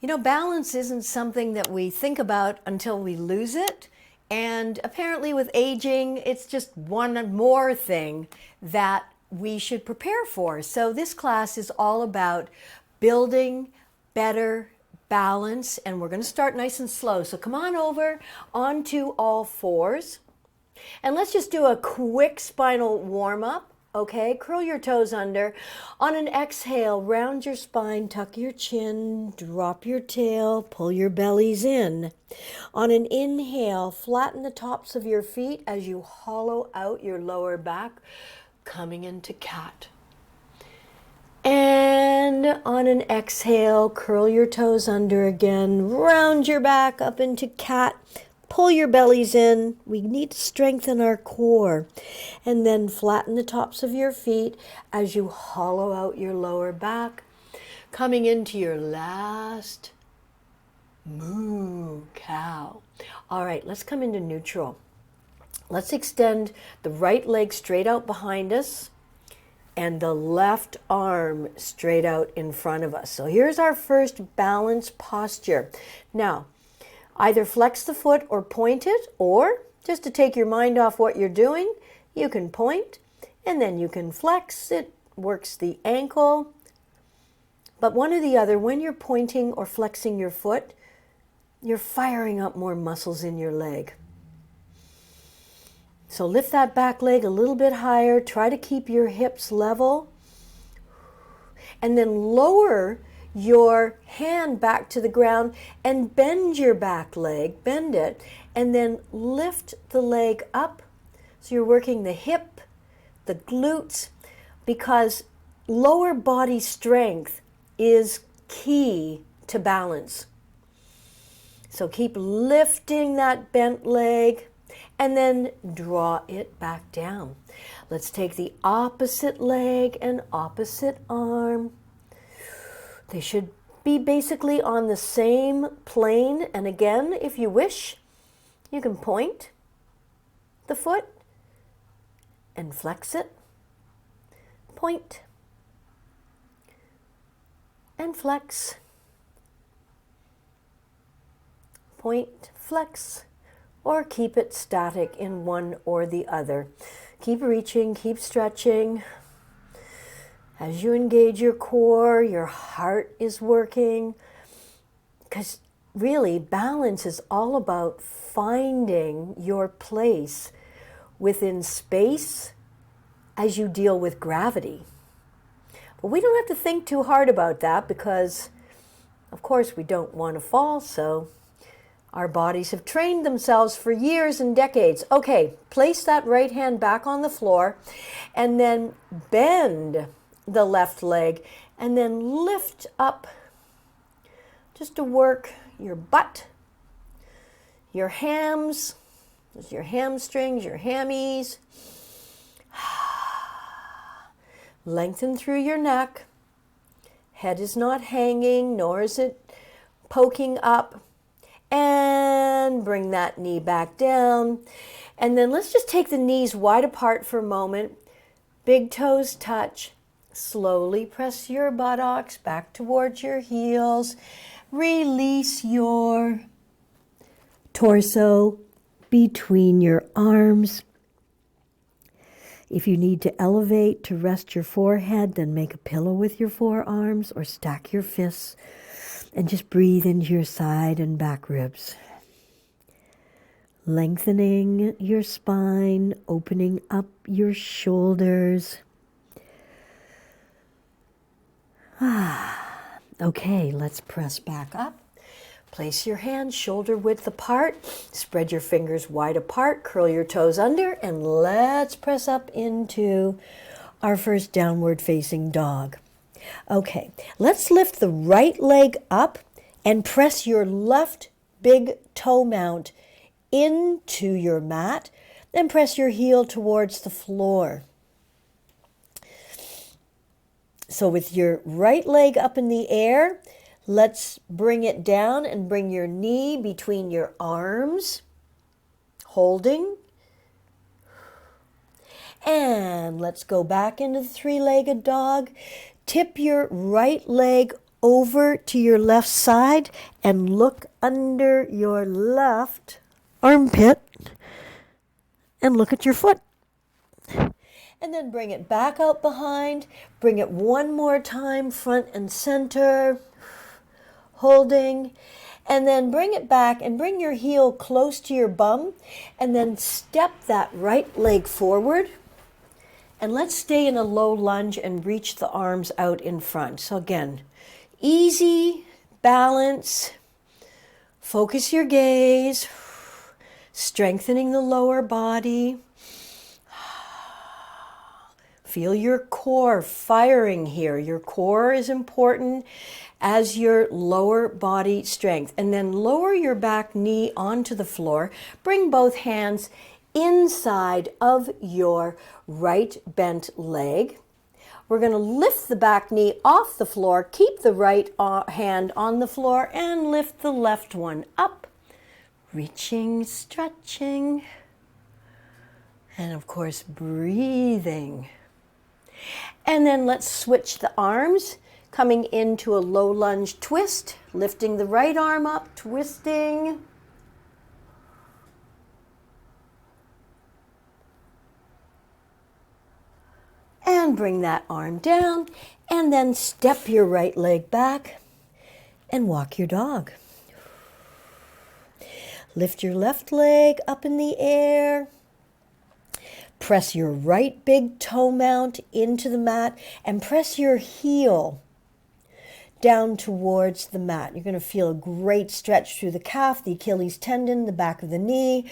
You know, balance isn't something that we think about until we lose it. And apparently, with aging, it's just one more thing that we should prepare for. So, this class is all about building better balance, and we're going to start nice and slow. So, come on over onto all fours, and let's just do a quick spinal warm up. Okay, curl your toes under. On an exhale, round your spine, tuck your chin, drop your tail, pull your bellies in. On an inhale, flatten the tops of your feet as you hollow out your lower back, coming into cat. And on an exhale, curl your toes under again, round your back up into cat. Pull your bellies in. We need to strengthen our core. And then flatten the tops of your feet as you hollow out your lower back, coming into your last moo cow. All right, let's come into neutral. Let's extend the right leg straight out behind us and the left arm straight out in front of us. So here's our first balance posture. Now, either flex the foot or point it, or just to take your mind off what you're doing, you can point and then you can flex. It works the ankle. But one or the other, when you're pointing or flexing your foot, you're firing up more muscles in your leg. So lift that back leg a little bit higher. Try to keep your hips level. And then lower your hand back to the ground and bend your back leg, bend it, and then lift the leg up. So you're working the hip, the glutes, because lower body strength is key to balance. So keep lifting that bent leg and then draw it back down. Let's take the opposite leg and opposite arm. They should be basically on the same plane. And again, if you wish, you can point the foot and flex it. Point and flex. Point, flex, or keep it static in one or the other. Keep reaching, keep stretching. As you engage your core, your heart is working, because really balance is all about finding your place within space as you deal with gravity. But we don't have to think too hard about that because, of course, we don't want to fall, so our bodies have trained themselves for years and decades. Okay, place that right hand back on the floor and then bend the left leg and then lift up just to work your butt, your hams, your hamstrings, your hammies. Lengthen through your neck. Head is not hanging, nor is it poking up. And bring that knee back down. And then let's just take the knees wide apart for a moment. Big toes touch. Slowly press your buttocks back towards your heels. Release your torso between your arms. If you need to elevate to rest your forehead, then make a pillow with your forearms or stack your fists and just breathe into your side and back ribs. Lengthening your spine, opening up your shoulders. Okay, let's press back up. Place your hands shoulder width apart. Spread your fingers wide apart. Curl your toes under. And let's press up into our first downward facing dog. Okay, let's lift the right leg up and press your left big toe mount into your mat. Then press your heel towards the floor. So with your right leg up in the air, let's bring it down and bring your knee between your arms, holding. And let's go back into the three-legged dog. Tip your right leg over to your left side and look under your left armpit and look at your foot. And then bring it back out behind. Bring it one more time, front and center. Holding. And then bring it back and bring your heel close to your bum. And then step that right leg forward. And let's stay in a low lunge and reach the arms out in front. So again, easy, balance. Focus your gaze. Strengthening the lower body. Feel your core firing here. Your core is important as your lower body strength. And then lower your back knee onto the floor. Bring both hands inside of your right bent leg. We're going to lift the back knee off the floor. Keep the right hand on the floor and lift the left one up. Reaching, stretching. And of course, breathing. And then let's switch the arms, coming into a low lunge twist, lifting the right arm up, twisting. And bring that arm down, and then step your right leg back and walk your dog. Lift your left leg up in the air. Press your right big toe mount into the mat and press your heel down towards the mat. You're going to feel a great stretch through the calf, the Achilles tendon, the back of the knee.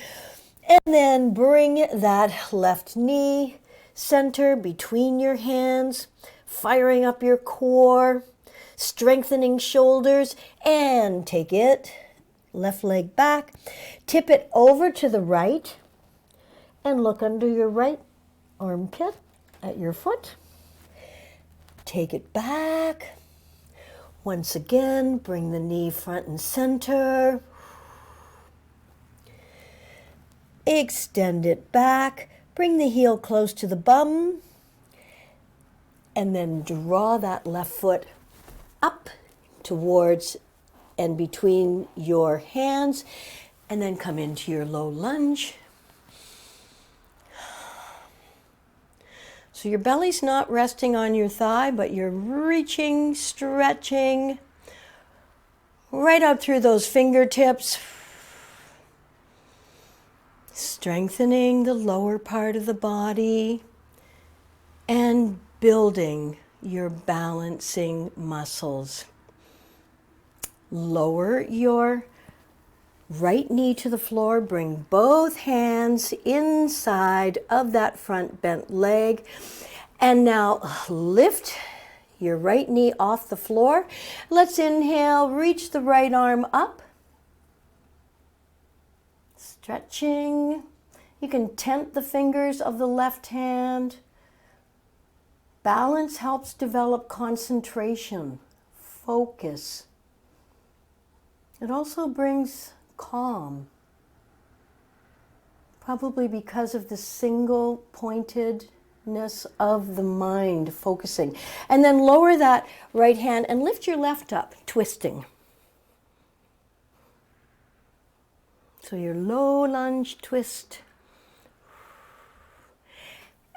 And then bring that left knee center between your hands, firing up your core, strengthening shoulders, and take it, left leg back, tip it over to the right, and look under your right armpit at your foot. Take it back. Once again, bring the knee front and center. Extend it back. Bring the heel close to the bum. And then draw that left foot up towards and between your hands. And then come into your low lunge. So your belly's not resting on your thigh, but you're reaching, stretching, right up through those fingertips, strengthening the lower part of the body and building your balancing muscles. Lower your right knee to the floor, bring both hands inside of that front bent leg, and now lift your right knee off the floor. Let's inhale, reach the right arm up, stretching. You can tent the fingers of the left hand. Balance helps develop concentration, focus. It also brings calm, probably because of the single pointedness of the mind focusing. And then lower that right hand and lift your left up, twisting. So your low lunge twist.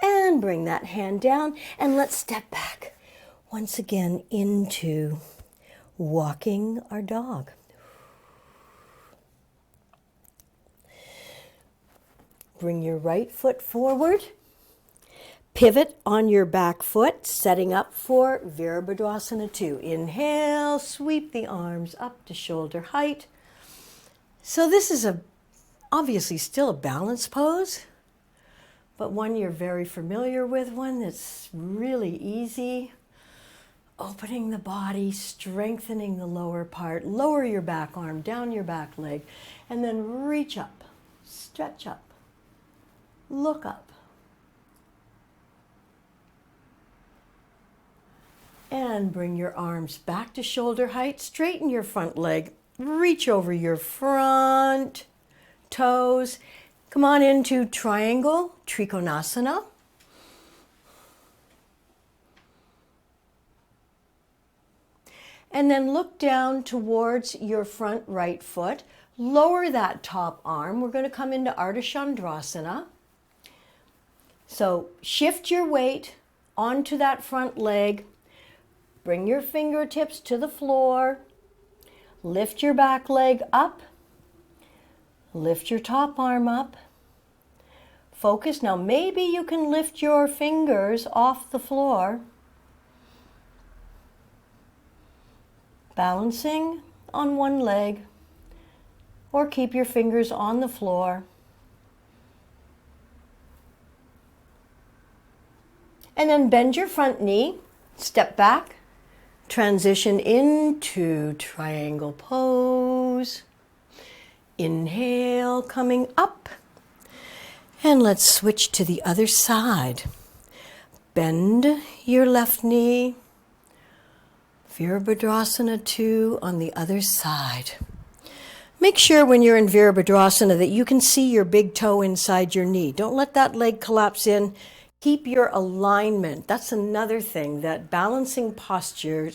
And bring that hand down and let's step back once again into walking our dog. Bring your right foot forward. Pivot on your back foot, setting up for Virabhadrasana 2. Inhale, sweep the arms up to shoulder height. So this is obviously still a balance pose, but one you're very familiar with, one that's really easy. Opening the body, strengthening the lower part. Lower your back arm, down your back leg, and then reach up, stretch up. Look up. And bring your arms back to shoulder height. Straighten your front leg. Reach over your front toes. Come on into triangle, Trikonasana. And then look down towards your front right foot. Lower that top arm. We're going to come into Ardha Chandrasana. So shift your weight onto that front leg. Bring your fingertips to the floor. Lift your back leg up. Lift your top arm up. Focus. Now maybe you can lift your fingers off the floor. Balancing on one leg, or keep your fingers on the floor. And then bend your front knee, step back, transition into triangle pose. Inhale, coming up. And let's switch to the other side. Bend your left knee. Virabhadrasana 2 on the other side. Make sure when you're in Virabhadrasana that you can see your big toe inside your knee. Don't let that leg collapse in. Keep your alignment. That's another thing, that balancing posture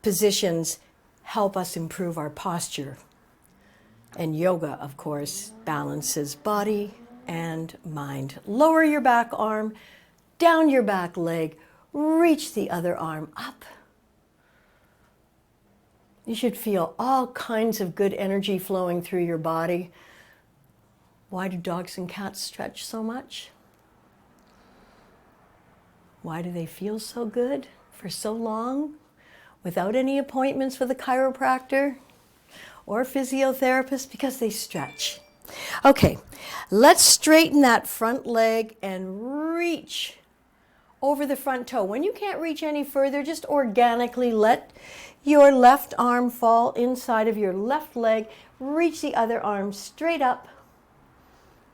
positions help us improve our posture. And yoga, of course, balances body and mind. Lower your back arm, down your back leg, reach the other arm up. You should feel all kinds of good energy flowing through your body. Why do dogs and cats stretch so much? Why do they feel so good for so long without any appointments with a chiropractor or physiotherapist? Because they stretch. Okay, let's straighten that front leg and reach over the front toe. When you can't reach any further, just organically let your left arm fall inside of your left leg. Reach the other arm straight up.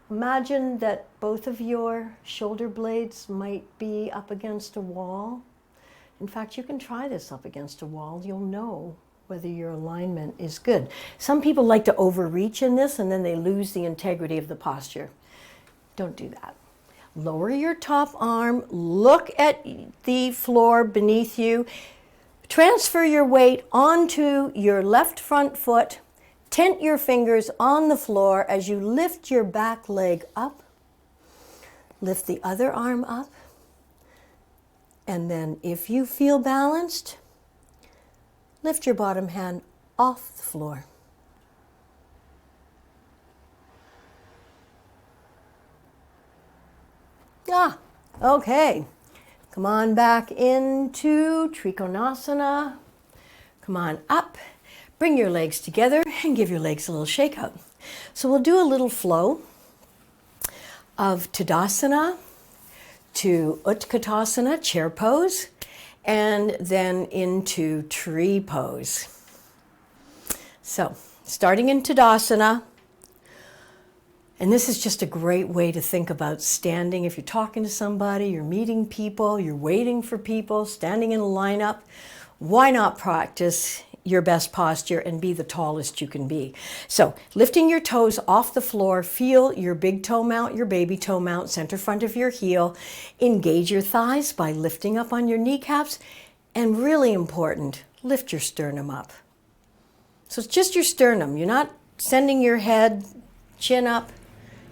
Imagine that both of your shoulder blades might be up against a wall. In fact, you can try this up against a wall. You'll know whether your alignment is good. Some people like to overreach in this and then they lose the integrity of the posture. Don't do that. Lower your top arm, look at the floor beneath you. Transfer your weight onto your left front foot. Tent your fingers on the floor as you lift your back leg up. Lift the other arm up. And then if you feel balanced, lift your bottom hand off the floor. Okay. Come on back into Trikonasana. Come on up. Bring your legs together and give your legs a little shake out. So we'll do a little flow of Tadasana to Utkatasana, chair pose, and then into tree pose. So starting in Tadasana, and this is just a great way to think about standing. If you're talking to somebody, you're meeting people, you're waiting for people, standing in a lineup, why not practice your best posture and be the tallest you can be? So lifting your toes off the floor, feel your big toe mount, your baby toe mount, center front of your heel. Engage your thighs by lifting up on your kneecaps. And really important, lift your sternum up. So it's just your sternum. You're not sending your head, chin up.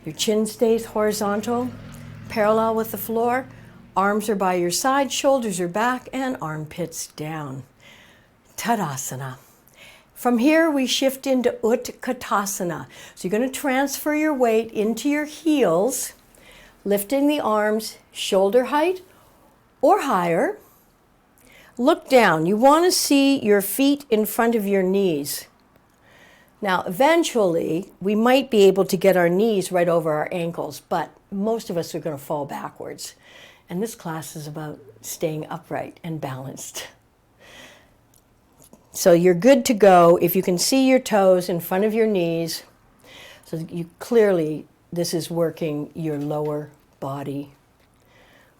Your chin stays horizontal, parallel with the floor. Arms are by your side, shoulders are back, and armpits down. Tadasana. From here, we shift into Utkatasana. So you're going to transfer your weight into your heels, lifting the arms shoulder height or higher. Look down. You want to see your feet in front of your knees. Now, eventually, we might be able to get our knees right over our ankles, but most of us are going to fall backwards. And this class is about staying upright and balanced. So you're good to go if you can see your toes in front of your knees. So you clearly, this is working your lower body,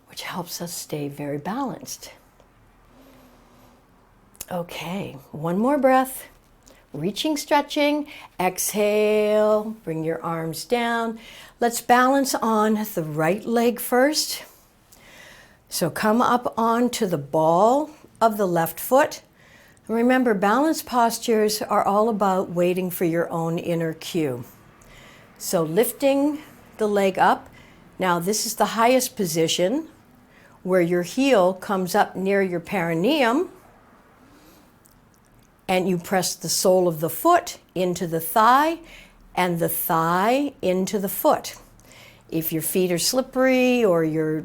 which helps us stay very balanced. Okay, one more breath. Reaching, stretching, exhale, bring your arms down. Let's balance on the right leg first. So come up onto the ball of the left foot. Remember, balance postures are all about waiting for your own inner cue. So lifting the leg up. Now this is the highest position where your heel comes up near your perineum, and you press the sole of the foot into the thigh and the thigh into the foot. If your feet are slippery or your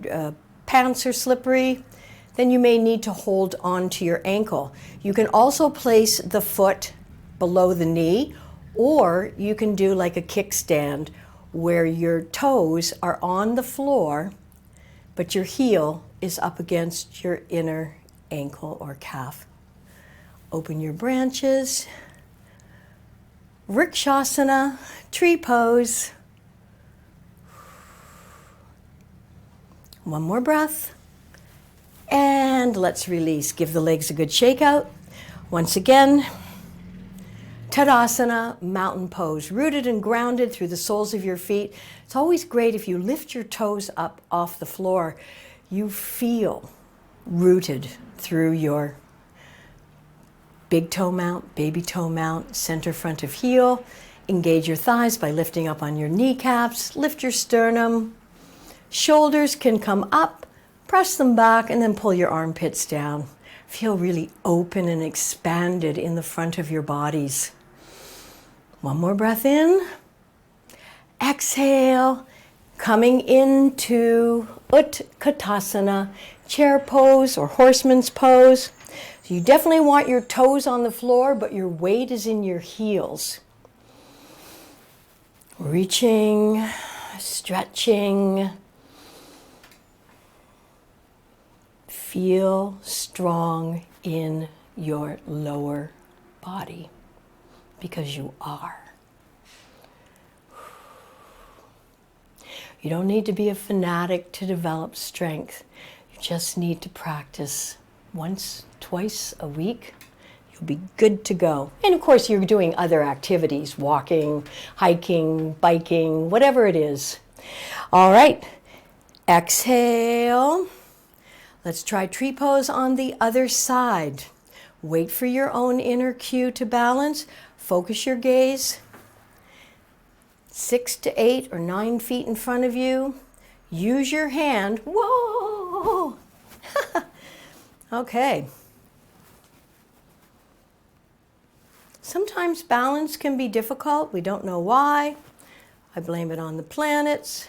pants are slippery, then you may need to hold on to your ankle. You can also place the foot below the knee, or you can do like a kickstand where your toes are on the floor, but your heel is up against your inner ankle or calf. Open your branches. Vrikshasana, tree pose. One more breath. And let's release. Give the legs a good shake out. Once again, Tadasana, mountain pose, rooted and grounded through the soles of your feet. It's always great if you lift your toes up off the floor. You feel rooted through your big toe mount, baby toe mount, center front of heel. Engage your thighs by lifting up on your kneecaps. Lift your sternum. Shoulders can come up. Press them back and then pull your armpits down. Feel really open and expanded in the front of your bodies. One more breath in. Exhale, coming into Utkatasana, chair pose or horseman's pose. So you definitely want your toes on the floor, but your weight is in your heels. Reaching, stretching. Feel strong in your lower body, because you are. You don't need to be a fanatic to develop strength. You just need to practice once, twice a week. You'll be good to go. And of course, you're doing other activities, walking, hiking, biking, whatever it is. All right, exhale. Let's try tree pose on the other side. Wait for your own inner cue to balance. Focus your gaze 6 to 8 or 9 feet in front of you. Use your hand. Whoa! Okay. Sometimes balance can be difficult. We don't know why. I blame it on the planets,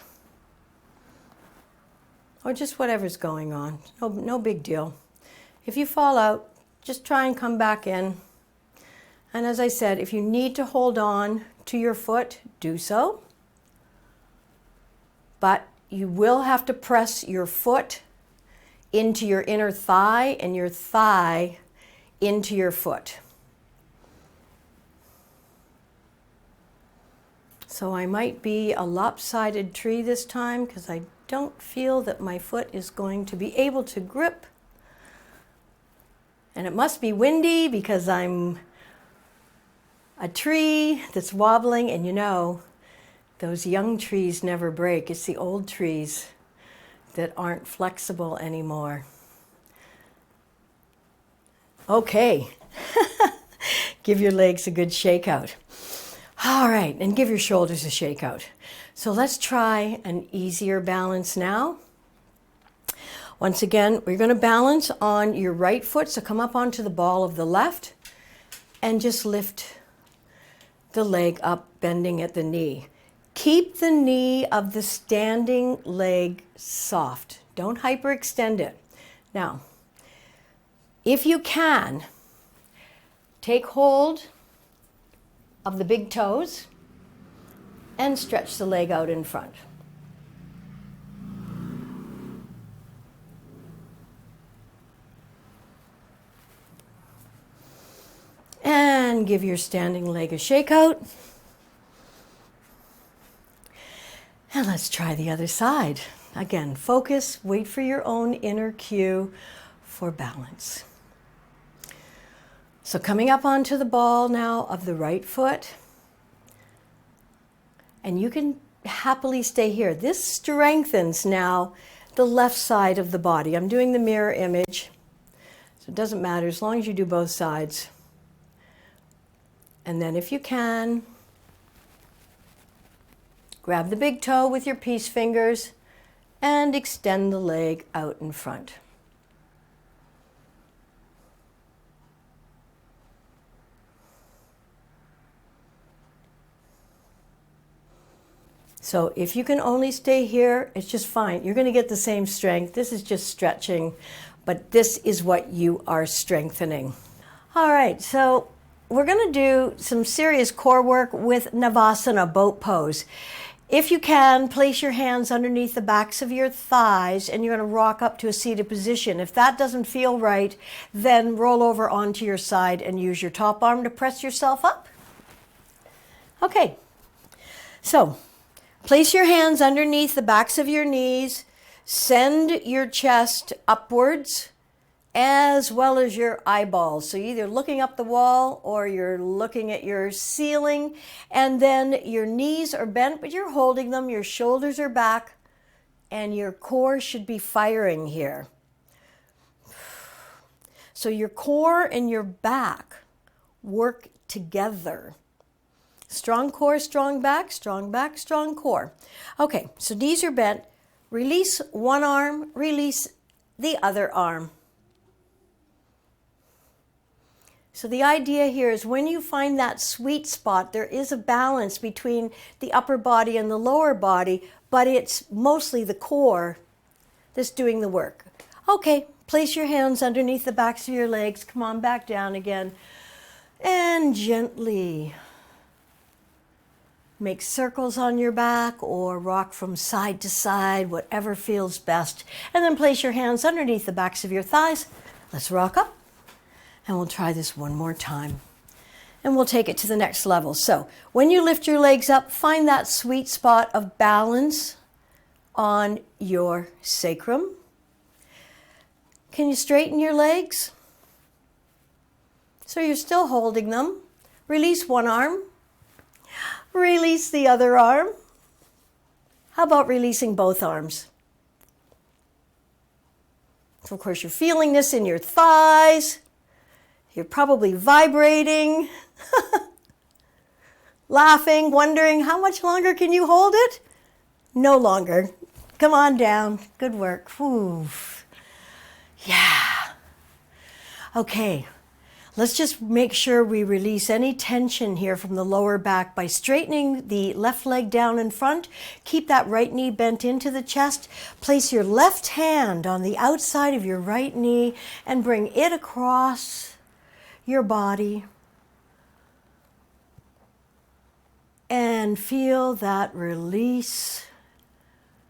or just whatever's going on. No big deal. If you fall out, just try and come back in. And as I said, if you need to hold on to your foot, do so. But you will have to press your foot into your inner thigh and your thigh into your foot. So I might be a lopsided tree this time because I don't feel that my foot is going to be able to grip. And it must be windy because I'm a tree that's wobbling, and you know, those young trees never break. It's the old trees that aren't flexible anymore. Okay. Give your legs a good shake out. All right, and give your shoulders a shake out. So let's try an easier balance now. Once again, we're going to balance on your right foot. So come up onto the ball of the left and just lift the leg up, bending at the knee. Keep the knee of the standing leg soft. Don't hyperextend it. Now, if you can, take hold of the big toes and stretch the leg out in front. And give your standing leg a shake out. And let's try the other side. Again, focus, wait for your own inner cue for balance. So coming up onto the ball now of the right foot. And you can happily stay here. This strengthens now the left side of the body. I'm doing the mirror image. So it doesn't matter as long as you do both sides. And then if you can, grab the big toe with your peace fingers and extend the leg out in front. So if you can only stay here, it's just fine. You're going to get the same strength. This is just stretching, but this is what you are strengthening. All right, so we're going to do some serious core work with Navasana, boat pose. If you can, place your hands underneath the backs of your thighs and you're going to rock up to a seated position. If that doesn't feel right, then roll over onto your side and use your top arm to press yourself up. Okay, so place your hands underneath the backs of your knees. Send your chest upwards as well as your eyeballs. So you're either looking up the wall or you're looking at your ceiling, and then your knees are bent, but you're holding them. Your shoulders are back and your core should be firing here. So your core and your back work together. Strong core, strong back, strong core. Okay, so knees are bent. Release one arm, release the other arm. So the idea here is when you find that sweet spot, there is a balance between the upper body and the lower body, but it's mostly the core that's doing the work. Okay, place your hands underneath the backs of your legs. Come on, back down again. And gently make circles on your back or rock from side to side, whatever feels best. And then place your hands underneath the backs of your thighs. Let's rock up. And we'll try this one more time. And we'll take it to the next level. So when you lift your legs up, find that sweet spot of balance on your sacrum. Can you straighten your legs? So you're still holding them. Release one arm. Release the other arm. How about releasing both arms? So of course you're feeling this in your thighs. You're probably vibrating, laughing, wondering how much longer can you hold it? No longer. Come on down. Good work. Whew. Yeah. Okay. Let's just make sure we release any tension here from the lower back by straightening the left leg down in front. Keep that right knee bent into the chest. Place your left hand on the outside of your right knee and bring it across your body. And feel that release,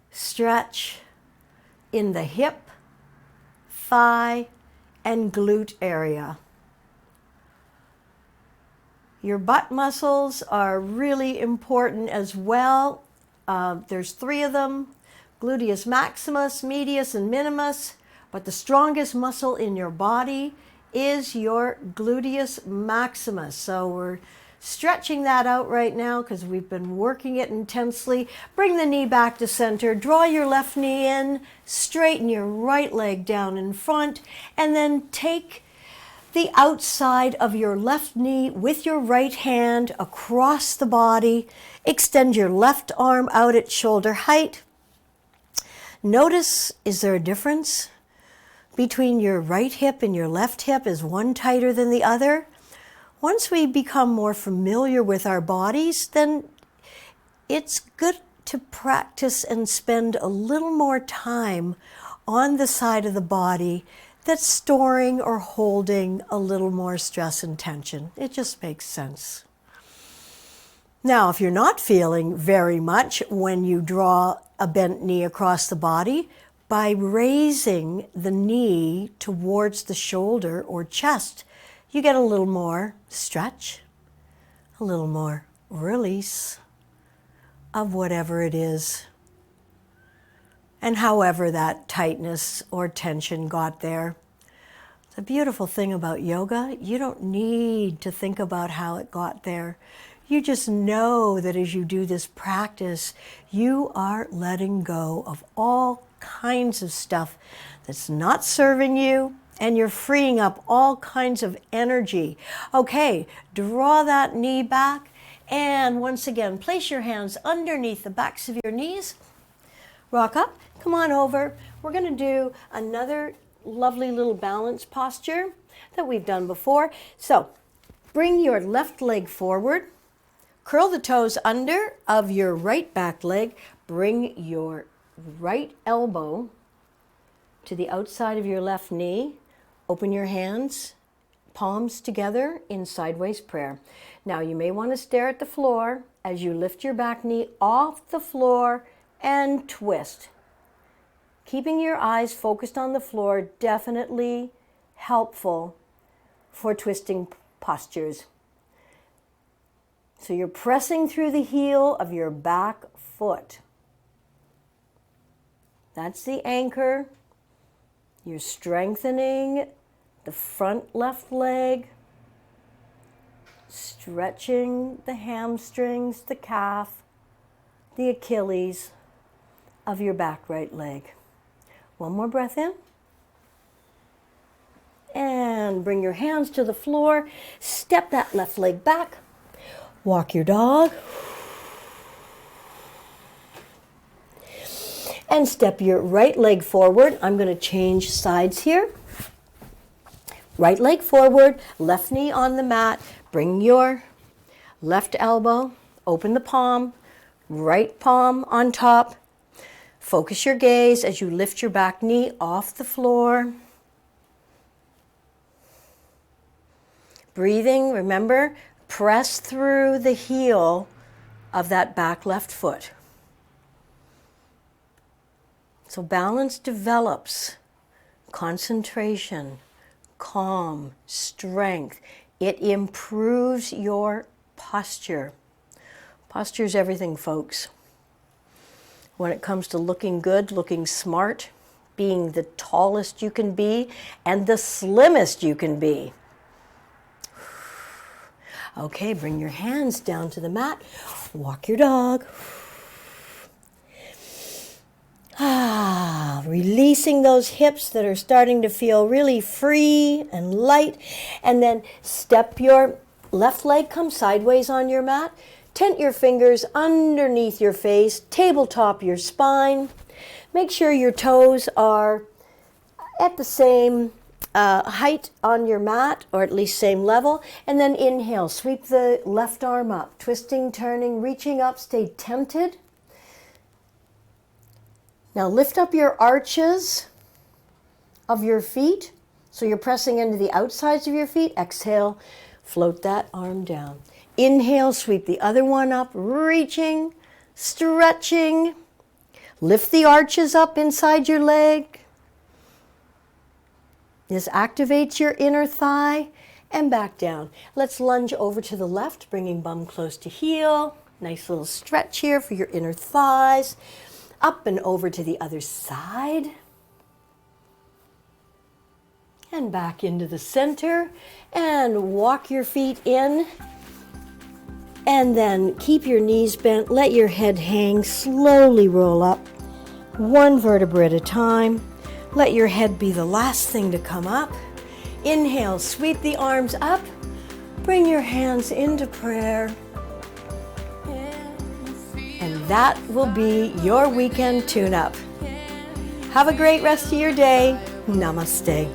stretch in the hip, thigh, and glute area. Your butt muscles are really important as well. There's 3 of them, gluteus maximus, medius, and minimus. But the strongest muscle in your body is your gluteus maximus. So we're stretching that out right now because we've been working it intensely. Bring the knee back to center. Draw your left knee in. Straighten your right leg down in front. And then take the outside of your left knee with your right hand across the body. Extend your left arm out at shoulder height. Notice, is there a difference between your right hip and your left hip? Is one tighter than the other? Once we become more familiar with our bodies, then it's good to practice and spend a little more time on the side of the body that's storing or holding a little more stress and tension. It just makes sense. Now, if you're not feeling very much when you draw a bent knee across the body, by raising the knee towards the shoulder or chest, you get a little more stretch, a little more release of whatever it is. And however that tightness or tension got there. The beautiful thing about yoga, you don't need to think about how it got there. You just know that as you do this practice, you are letting go of all kinds of stuff that's not serving you and you're freeing up all kinds of energy. Okay, draw that knee back, and once again, place your hands underneath the backs of your knees. Rock up, come on over. We're going to do another lovely little balance posture that we've done before. So, bring your left leg forward, curl the toes under of your right back leg, bring your right elbow to the outside of your left knee, open your hands, palms together in sideways prayer. Now you may want to stare at the floor as you lift your back knee off the floor and twist. Keeping your eyes focused on the floor, definitely helpful for twisting postures. So you're pressing through the heel of your back foot. That's the anchor. You're strengthening the front left leg, stretching the hamstrings, the calf, the Achilles of your back right leg. One more breath in. And bring your hands to the floor. Step that left leg back. Walk your dog. And step your right leg forward. I'm going to change sides here. Right leg forward, left knee on the mat. Bring your left elbow, open the palm, right palm on top. Focus your gaze as you lift your back knee off the floor. Breathing, remember, press through the heel of that back left foot. So balance develops, concentration, calm, strength. It improves your posture. Posture is everything, folks. When it comes to looking good, looking smart, being the tallest you can be, and the slimmest you can be. Okay, bring your hands down to the mat. Walk your dog. Releasing those hips that are starting to feel really free and light. And then step your left leg, come sideways on your mat. Tent your fingers underneath your face, tabletop your spine. Make sure your toes are at the same height on your mat, or at least same level. And then inhale, sweep the left arm up, twisting, turning, reaching up, stay tented. Now lift up your arches of your feet. So you're pressing into the outsides of your feet. Exhale, float that arm down. Inhale, sweep the other one up, reaching, stretching. Lift the arches up inside your leg. This activates your inner thigh, and back down. Let's lunge over to the left, bringing bum close to heel. Nice little stretch here for your inner thighs. Up and over to the other side. And back into the center. And walk your feet in. And then keep your knees bent. Let your head hang. Slowly roll up. One vertebra at a time. Let your head be the last thing to come up. Inhale, sweep the arms up. Bring your hands into prayer. And that will be your weekend tune-up. Have a great rest of your day. Namaste.